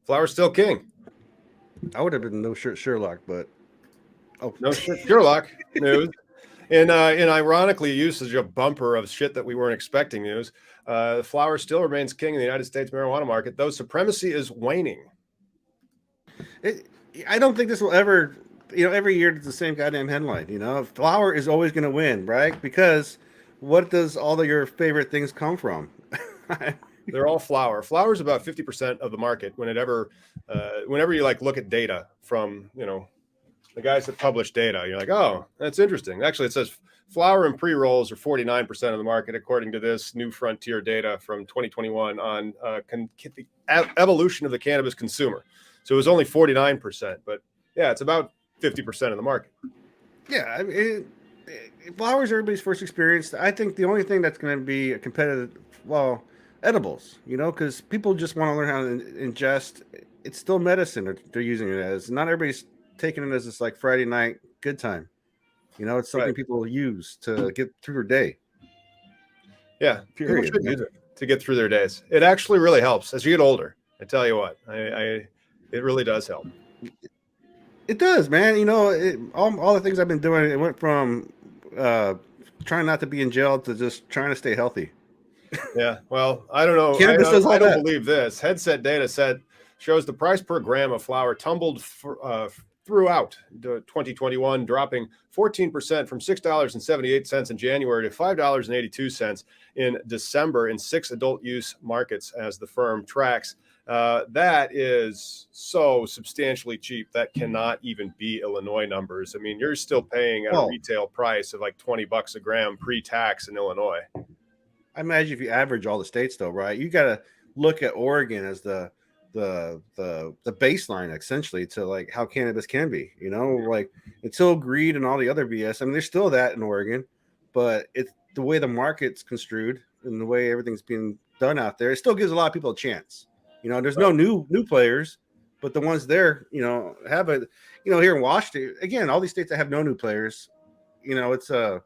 Flower's still king. I would have been no Sherlock, but no Sherlock news. And ironically, usage of bumper of shit that we weren't expecting news. Flower still remains king in the United States marijuana market, though supremacy is waning. it, I don't think this will ever. Every year it's the same goddamn headline. Flower is always going to win, right? Because what does all of your favorite things come from? They're all flower. Flower is about 50% of the market. Whenever you look at data from the guys that publish data, you're like, oh, that's interesting. Actually, it says flower and pre-rolls are 49% of the market, according to this New Frontier data from 2021 on the evolution of the cannabis consumer. So it was only 49%, but yeah, it's about 50% of the market. Yeah, flowers are everybody's first experience. I think the only thing that's going to be a competitive, edibles, because people just want to learn how to ingest. It's still medicine they're using it as. Not everybody's taking it as this like Friday night good time. It's something people use to get through their day. Yeah, people should use it to get through their days. It actually really helps as you get older. I tell you what, it really does help. It does, man. All the things I've been doing, it went from trying not to be in jail to just trying to stay healthy. Yeah, well, I don't know. Cannabis does all I that. don't believe this. Headset data shows the price per gram of flower tumbled throughout 2021, dropping 14% from $6.78 in January to $5.82 in December in 6 adult use markets as the firm tracks. That is so substantially cheap. That cannot even be Illinois numbers. I mean, you're still paying at a retail price of like $20 a gram pre-tax in Illinois. I imagine if you average all the states, though, right? You got to look at Oregon as the baseline, essentially, to like how cannabis can be. Like until greed and all the other BS. I mean, there's still that in Oregon, but it's the way the market's construed and the way everything's being done out there. It still gives a lot of people a chance. There's no new players, but the ones there, have a, here in Washington, again, all these states that have no new players, it's a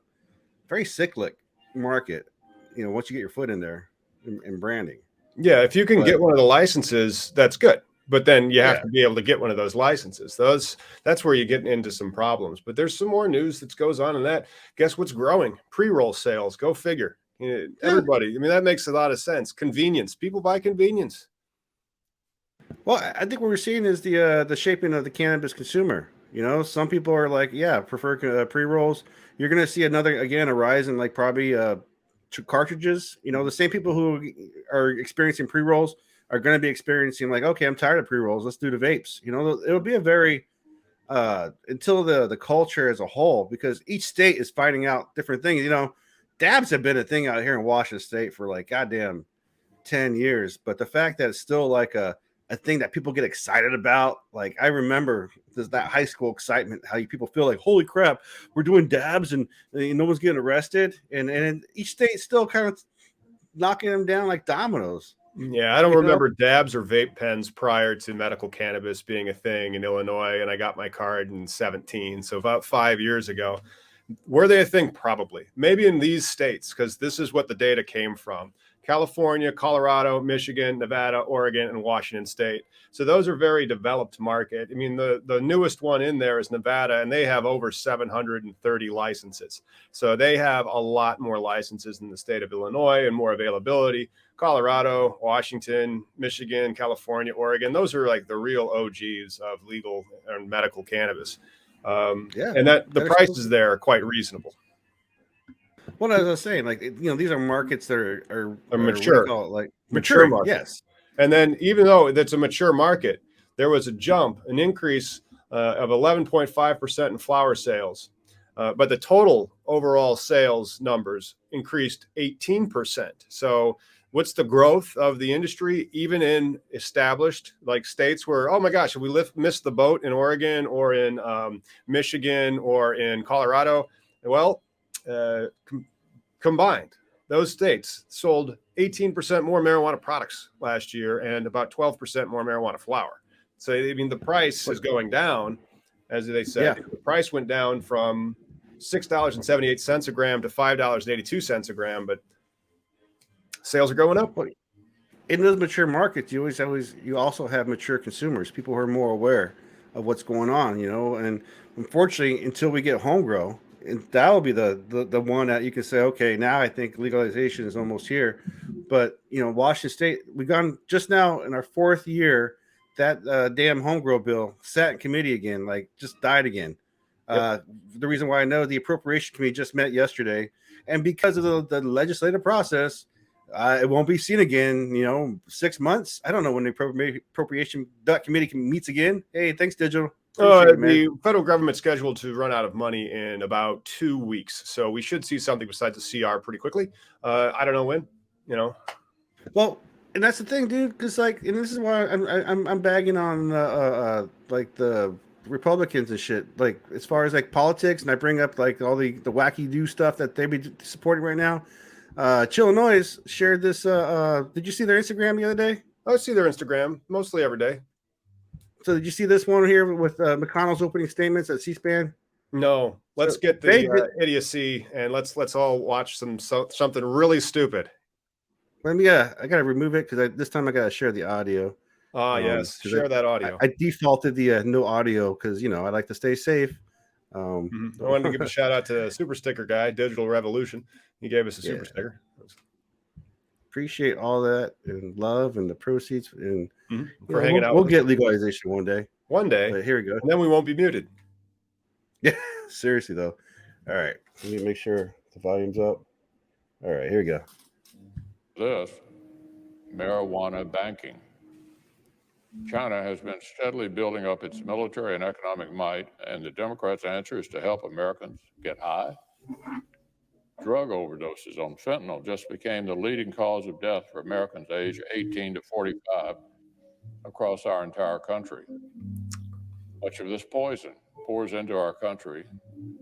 very cyclic market. Once you get your foot in there in branding. Yeah, if you can get one of the licenses, that's good. But then you have to be able to get one of those licenses. That's where you get into some problems. But there's some more news that goes on in that. Guess what's growing? Pre-roll sales. Go figure. Everybody. I mean, that makes a lot of sense. Convenience. People buy convenience. Well, I think what we're seeing is the shaping of the cannabis consumer. Some people are like, prefer pre-rolls. You're going to see a rise in like probably cartridges. The same people who are experiencing pre-rolls are going to be experiencing like, okay, I'm tired of pre-rolls. Let's do the vapes. It'll be a very until the culture as a whole, because each state is finding out different things. Dabs have been a thing out here in Washington State for like goddamn 10 years, but the fact that it's still like a thing that people get excited about. Like I remember that high school excitement, how people feel like, holy crap, we're doing dabs and no one's getting arrested. And each state still kind of knocking them down like dominoes. Yeah, I don't remember dabs or vape pens prior to medical cannabis being a thing in Illinois. And I got my card in 2017. So about 5 years ago. Were they a thing? Probably. Maybe in these states, because this is what the data came from. California, Colorado, Michigan, Nevada, Oregon, and Washington State. So those are very developed market. I mean, the newest one in there is Nevada, and they have over 730 licenses. So they have a lot more licenses than the state of Illinois and more availability. Colorado, Washington, Michigan, California, Oregon, those are like the real OGs of legal and medical cannabis. And that the prices there are quite reasonable. Well, as I was saying, like these are markets that are mature, like mature market. Yes, and then even though that's a mature market, there was an increase of 11.5% in flower sales, but the total overall sales numbers increased 18%. So, what's the growth of the industry, even in established like states where, oh my gosh, we missed the boat in Oregon or in Michigan or in Colorado? Well. Combined, those states sold 18% more marijuana products last year and about 12% more marijuana flower. So, I mean, the price is going down, as they said. Yeah. The price went down from $6.78 a gram to $5.82 a gram, but sales are going up. in those mature markets, you also have mature consumers, people who are more aware of what's going on, and unfortunately, until we get home grow, and that'll be the one that you can say, okay, now I think legalization is almost here. But Washington State, we've gone just now in our fourth year. That damn home grow bill sat in committee again, like just died again. Yep. The reason why I know the appropriation committee just met yesterday, and because of the legislative process, it won't be seen again. 6 months. I don't know when the appropriation committee meets again. Hey, thanks, Digital. The federal government's scheduled to run out of money in about 2 weeks, so we should see something besides the CR pretty quickly. I don't know when. Well, and that's the thing, dude. Because and this is why I'm bagging on like the Republicans and shit. Like as far as like politics, and I bring up like all the wacky new stuff that they be supporting right now. Illinois shared this. Did you see their Instagram the other day? I see their Instagram mostly every day. So did you see this one here with McConnell's opening statements at C-SPAN? No, let's get the idiocy and let's all watch something really stupid. I gotta remove it because this time I gotta share the audio. Yes, share that audio. I defaulted the no audio because I like to stay safe. I wanted to give a shout out to Super Sticker guy, Digital Revolution. He gave us a super sticker. Appreciate all that and love and the proceeds and for hanging out. We'll get legalization one day. One day. But here we go. And then we won't be muted. Yeah, seriously though. All right, let me make sure the volume's up. All right, here we go. This marijuana banking. China has been steadily building up its military and economic might, and the Democrats' answer is to help Americans get high. Drug overdoses on fentanyl just became the leading cause of death for Americans aged 18 to 45 across our entire country. Much of this poison pours into our country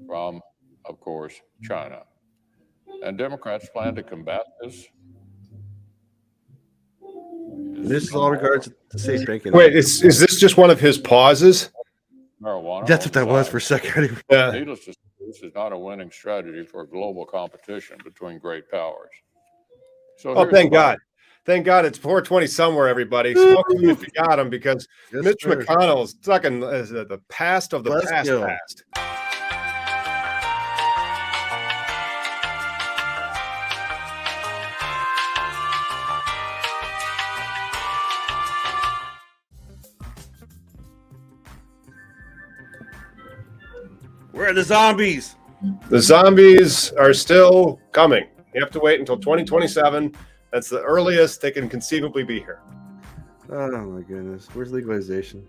from, of course, China. And Democrats plan to combat this. This is all regards to safe banking. Wait, is this just one of his pauses? Marijuana. That's what that was for a second. Needless to say, this is not a winning strategy for global competition between great powers. So thank God. Thank God it's 420 somewhere, everybody. Smoke them if you got them, because Mitch McConnell is talking the past of the past. Where are the zombies? The zombies are still coming. You have to wait until 2027. That's the earliest they can conceivably be here. Oh my goodness. Where's legalization?